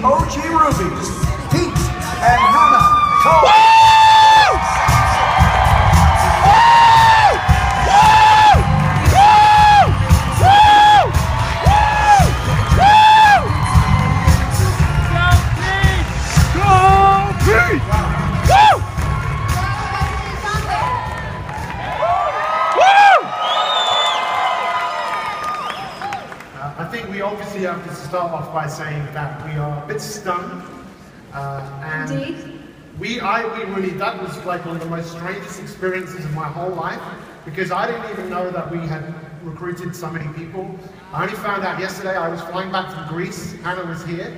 OG Rubies, Pete and Hannah Cohen. I think we obviously have to start off by saying that we are a bit stunned. Indeed. That was like one of the most strangest experiences of my whole life, because I didn't even know that we had recruited so many people. I only found out yesterday. I was flying back from Greece, Hannah was here,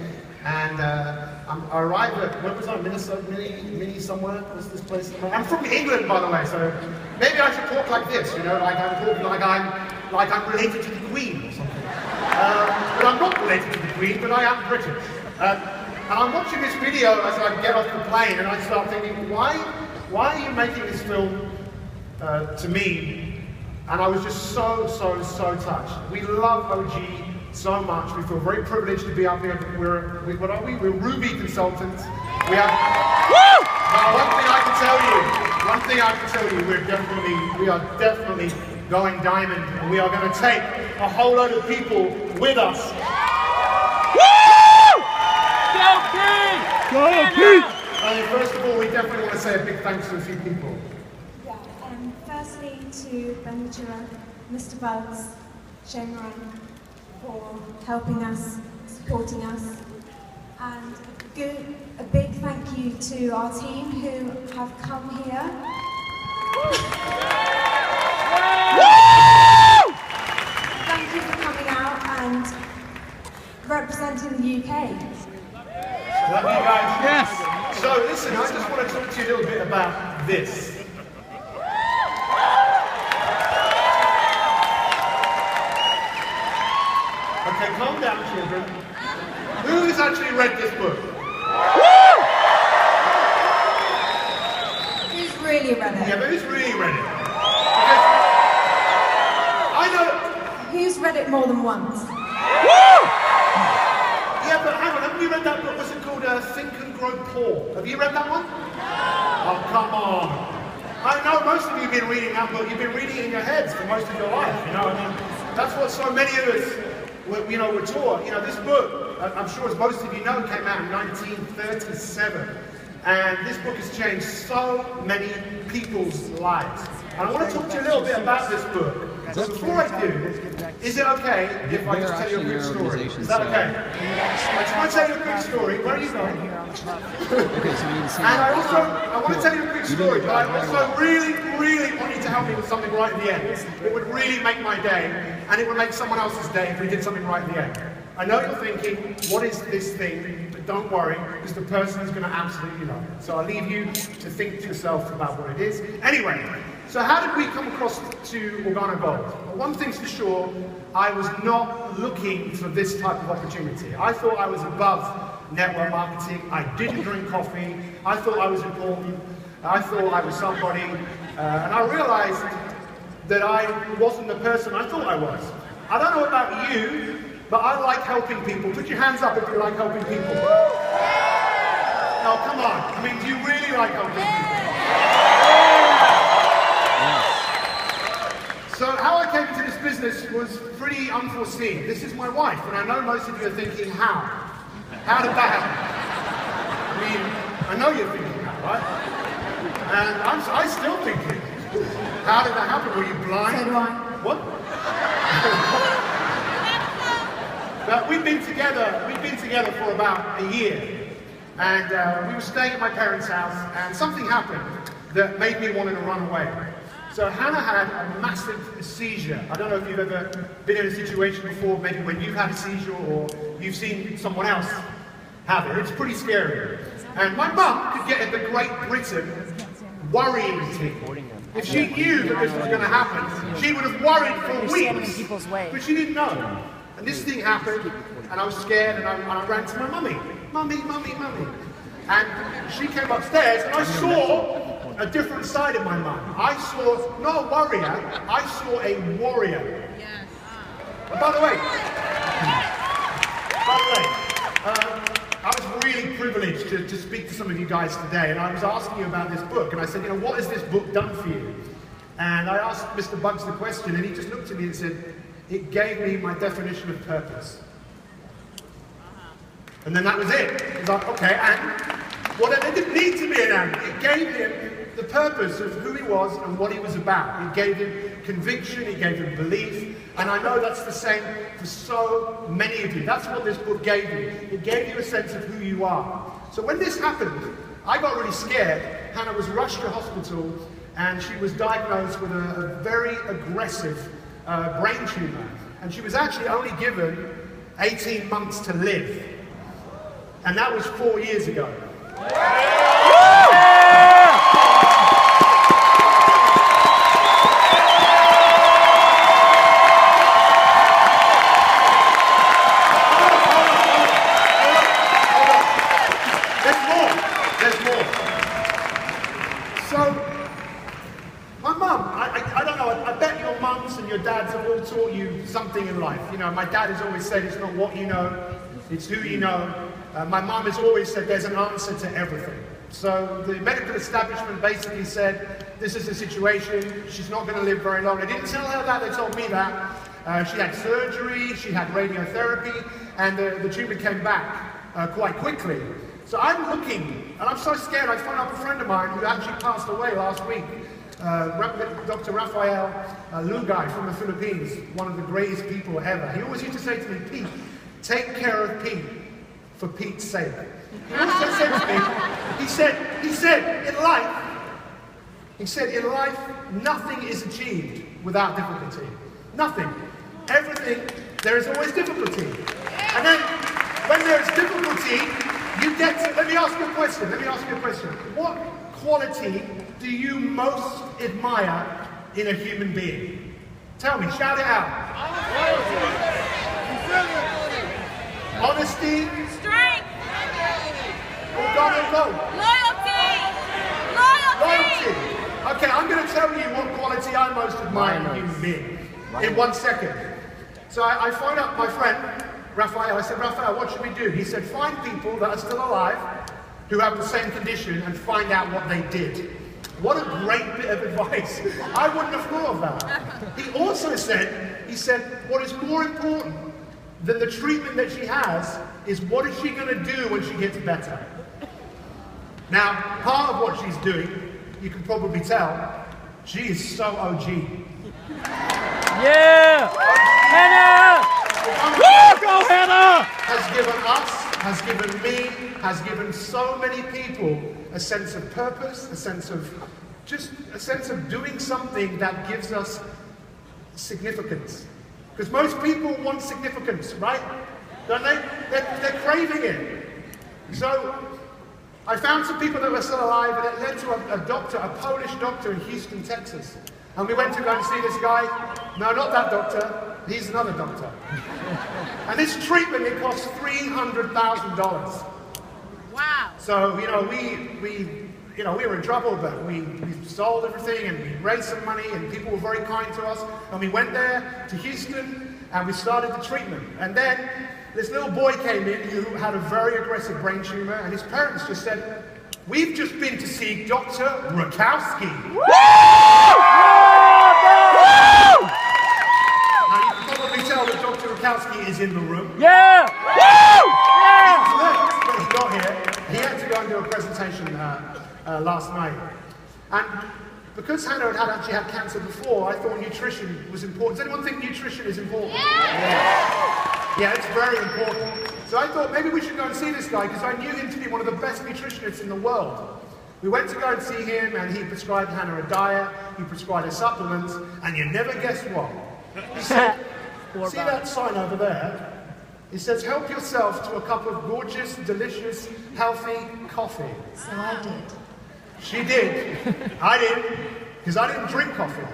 and I arrived at, where was I, Minnesota, Mini somewhere, what's this place? I'm from England, by the way, so maybe I should talk like this, you know, like I'm talking like I'm related to the Queen or something. But I'm not related to the Queen, but I am British. And I'm watching this video as I get off the plane, and I start thinking, why are you making this film to me? And I was just so touched. We love OG so much. We feel very privileged to be up here. What are we? We're Ruby consultants. We have. One thing I can tell you, we are definitely going diamond, and we are going to take a whole load of people with us. First of all, we definitely want to say a big thanks to a few people. Yeah, firstly to Benjamin, Mr. Bugs, Shane Ryan for helping us, supporting us, and a big thank you to our team who have come here. Thank you for coming out and representing the UK. Love you guys. Yes. So listen, I just want to talk to you a little bit about this. Okay, calm down, children. Who's actually read this book? Who's really read it? Yeah, but who's really read it? Because I know. Who's read it more than once? Yeah, but hang on, haven't you read that book? What's it called? Think and Grow Poor. Have you read that one? Oh, come on. I know most of you have been reading that book. You've been reading it in your heads for most of your life. You know, I mean, that's what so many of us, were taught. You know, this book, I'm sure as most of you know, came out in 1937. And this book has changed so many people's lives. And I want to talk to you a little bit about this book. But before I do, is it okay if I just tell you a quick story? Is that okay? I just want to tell you a quick story. Where are you going? And I want to tell you a quick story, but I also really want you to help me with something right at the end. It would really make my day, and it would make someone else's day if we did something right at the end. I know you're thinking, what is this thing? But don't worry, because the person is going to absolutely know it. So I'll leave you to think to yourself about what it is. Anyway, so how did we come across to Organo Gold? Well, one thing's for sure, I was not looking for this type of opportunity. I thought I was above network marketing. I didn't drink coffee. I thought I was important. I thought I was somebody. And I realized that I wasn't the person I thought I was. I don't know about you, but I like helping people. Put your hands up if you like helping people. Oh, come on. I mean, do you really like helping people? So how I came into this business was pretty unforeseen. This is my wife, and I know most of you are thinking, how? How did that happen? I mean, I know you're thinking that, right? And I still thinking, how did that happen? Were you blind? So do I. What? But we've been together for about a year. And we were staying at my parents' house, and something happened that made me want to run away. So Hannah had a massive seizure. I don't know if you've ever been in a situation before, maybe when you've had a seizure or you've seen someone else have it. It's pretty scary. And my mum could get into Great Britain worrying me. If she knew that this was going to happen, she would have worried for weeks. But she didn't know. And this thing happened, and I was scared, and I ran to my mummy. Mummy. And she came upstairs, and I saw a different side of my mum. I saw not a warrior, I saw a warrior. And by the way, I was privilege to speak to some of you guys today, and I was asking you about this book, and I said, what has this book done for you? And I asked Mr. Bugs the question, and he just looked at me and said, it gave me my definition of purpose. And then that was it. He's like, okay, and? Well, it didn't need to be an and. It gave him the purpose of who he was and what he was about. It gave him conviction, it gave him belief, and I know that's the same for so many of you. That's what this book gave you. It gave you a sense of who you are. So when this happened, I got really scared. Hannah was rushed to hospital, and she was diagnosed with a very aggressive brain tumor. And she was actually only given 18 months to live. And that was 4 years ago. There's more. So, my mum, I don't know, I bet your mums and your dads have all taught you something in life. My dad has always said it's not what you know, it's who you know. My mum has always said there's an answer to everything. So the medical establishment basically said, this is the situation, she's not going to live very long. They didn't tell her that, they told me that. She had surgery, she had radiotherapy, and the tumor came back quite quickly. So I'm looking, and I'm so scared. I phoned up a friend of mine who actually passed away last week, Dr. Rafael Lugay from the Philippines, one of the greatest people ever. He always used to say to me, Pete, take care of Pete for Pete's sake. He also said to me, he said, in life, nothing is achieved without difficulty. Nothing. Everything, there is always difficulty. And then, when there is difficulty, you get to, let me ask you a question. What quality do you most admire in a human being? Tell me, shout it out. Honesty. Strength. Organo Gold. Loyalty. Okay, I'm going to tell you what quality I most admire in a human being in 1 second. So I phoned up my friend, Raphael. I said, Raphael, what should we do? He said, find people that are still alive who have the same condition and find out what they did. What a great bit of advice. I wouldn't have thought of that. He also said, what is more important than the treatment that she has is what is she going to do when she gets better? Now, part of what she's doing, you can probably tell, she is so OG. Yeah! Hannah! Woo! Go Hannah! Has given us, has given me, has given so many people a sense of purpose, a sense of doing something that gives us significance. Because most people want significance, right? Don't they? They're craving it. So, I found some people that were still alive, and it led to a Polish doctor in Houston, Texas. And we went to go and see this guy. No, not that doctor. He's another doctor. And this treatment, it cost $300,000. Wow. So, we were in trouble, but we sold everything and we raised some money and people were very kind to us. And we went there to Houston and we started the treatment. And then this little boy came in who had a very aggressive brain tumor, and his parents just said, we've just been to see Dr. Rakowski. Woo! Now you can probably tell that Dr. Rakowski is in the room. Yeah! Woo! Yeah! When he got here, he had to go and do a presentation last night. And because Hannah had actually had cancer before, I thought nutrition was important. Does anyone think nutrition is important? Yeah, it's very important. So I thought maybe we should go and see this guy because I knew him to be one of the best nutritionists in the world. We went to go and see him and he prescribed Hannah a diet, he prescribed her supplements, and you never guess what? He said, see that sign over there? It says, help yourself to a cup of gorgeous, delicious, healthy coffee. So I did. She did. I didn't, because I didn't drink coffee.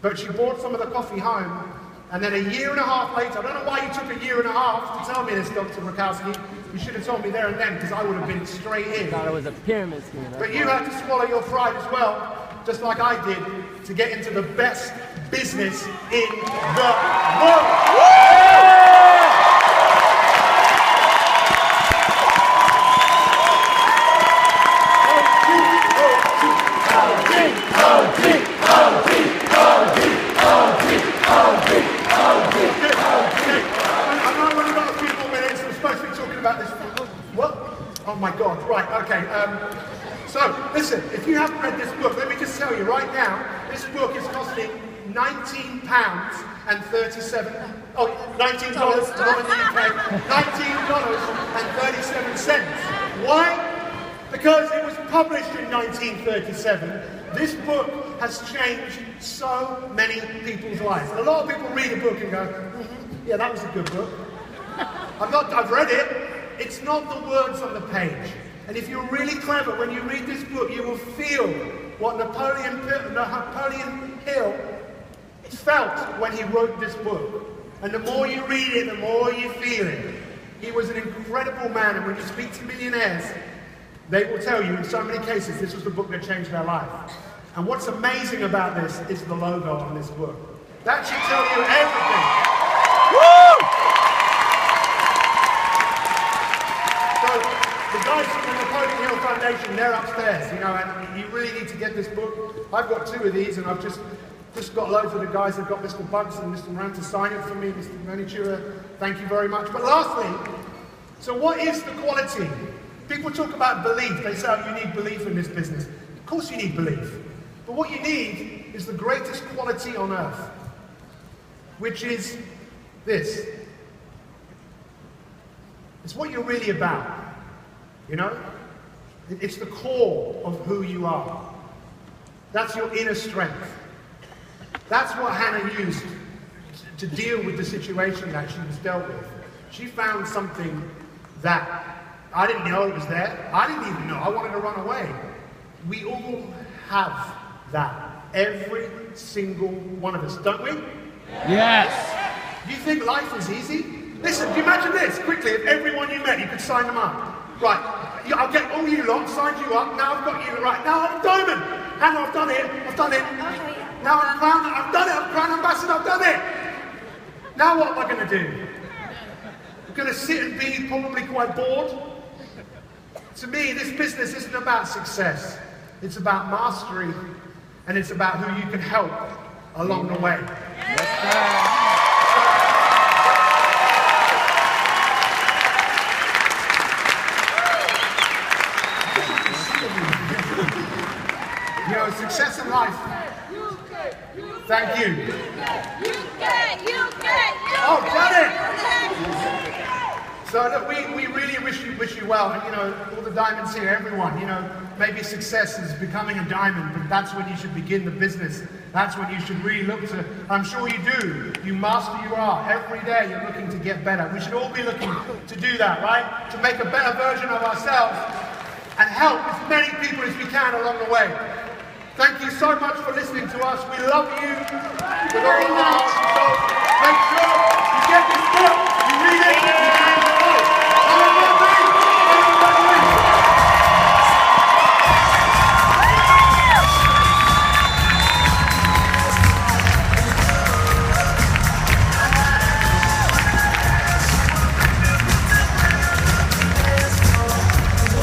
But she brought some of the coffee home, and then a year and a half later, I don't know why you took a year and a half to tell me this, Dr. Rakowski. You should have told me there and then, because I would have been straight in. I thought it was a pyramid scheme. But you had to swallow your pride as well, just like I did, to get into the best business in the world. about this. What? Oh my God, right, okay. So, listen, if you haven't read this book, let me just tell you right now, this book is costing £19 and 37, oh, $19, not in the UK, $19.37. Why? Because it was published in 1937. This book has changed so many people's lives. A lot of people read a book and go, yeah, that was a good book. I've read it. It's not the words on the page. And if you're really clever, when you read this book, you will feel what Napoleon Hill felt when he wrote this book. And the more you read it, the more you feel it. He was an incredible man, and when you speak to millionaires, they will tell you in so many cases this was the book that changed their life. And what's amazing about this is the logo on this book. That should tell you everything. Woo! So, the guys from the Napoleon Hill Foundation, they're upstairs, you know, and you really need to get this book. I've got 2 of these, and I've just got loads of the guys that got Mr. Bugs and Mr. Ram to sign it for me, Mr. Manitura, thank you very much. But lastly, so what is the quality? People talk about belief. They say, oh, you need belief in this business. Of course you need belief. But what you need is the greatest quality on earth, which is this. It's what you're really about, you know? It's the core of who you are. That's your inner strength. That's what Hannah used to deal with the situation that she was dealt with. She found something that I didn't know it was there. I didn't even know. I wanted to run away. We all have that. Every single one of us, don't we? Yes. Do you think life is easy? Listen, do you imagine this? Quickly, if everyone you met, you could sign them up. Right, I'll get all you lot, signed you up, now I've got you, right, now I'm Diamond. Hannah, I've done it. Now I'm Crown, I've done it, I'm Crown Ambassador, I've done it. Now what am I going to do? I'm going to sit and be probably quite bored. To me, this business isn't about success. It's about mastery, and it's about who you can help along the way. You know, success in life. Thank you. Oh, got it! So look, we really wish you well, and you know, all the diamonds here, everyone, you know, maybe success is becoming a diamond, but that's when you should begin the business. That's when you should really look to, I'm sure you do, you master you are. Every day you're looking to get better. We should all be looking to do that, right? To make a better version of ourselves and help as many people as we can along the way. Thank you so much for listening to us. We love you with all our hearts and souls. Make sure